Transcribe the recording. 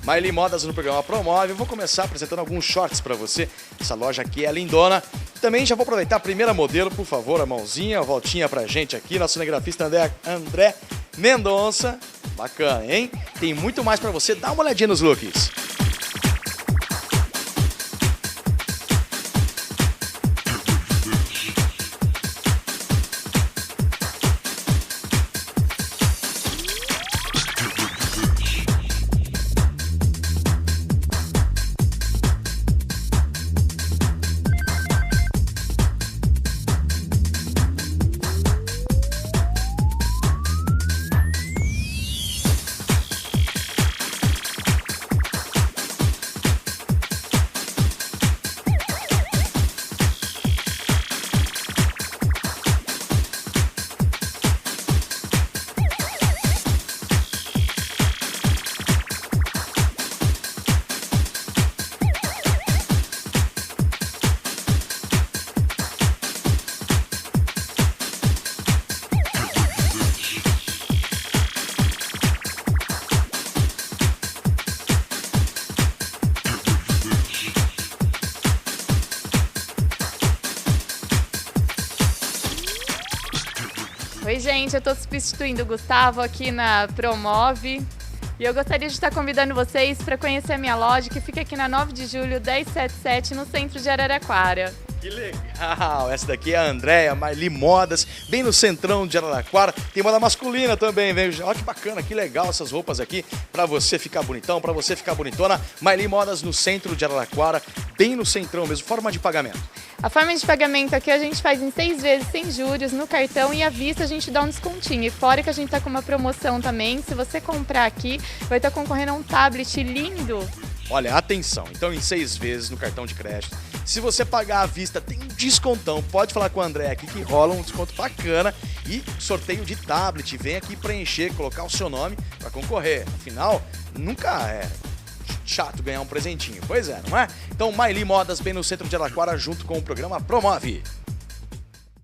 Maili Modas no programa Promove. Eu vou começar apresentando alguns shorts para você. Essa loja aqui é lindona. Também já vou aproveitar a primeira modelo, por favor, a mãozinha, a voltinha pra gente aqui. Nosso cinegrafista André Mendonça. Bacana, hein? Tem muito mais para você. Dá uma olhadinha nos looks. Oi, gente, eu estou substituindo o Gustavo aqui na Promove e eu gostaria de estar convidando vocês para conhecer a minha loja, que fica aqui na 9 de julho, 1077, no centro de Araraquara. Que legal! Essa daqui é a Andréia Maili Modas, bem no centrão de Araraquara. Tem moda masculina também, vem. Olha que bacana, que legal essas roupas aqui para você ficar bonitão, para você ficar bonitona. Maili Modas no centro de Araraquara, bem no centrão mesmo. Forma de pagamento. A forma de pagamento aqui a gente faz em 6 vezes sem juros no cartão e à vista a gente dá um descontinho. E fora que a gente tá com uma promoção também, se você comprar aqui, vai estar concorrendo a um tablet lindo. Olha, atenção, então em 6 vezes no cartão de crédito. Se você pagar à vista, tem um descontão. Pode falar com o André aqui que rola um desconto bacana. E sorteio de tablet, vem aqui preencher, colocar o seu nome para concorrer. Afinal, nunca é chato ganhar um presentinho. Pois é, não é? Então, Maili Modas, bem no centro de Araraquara, junto com o programa Promove.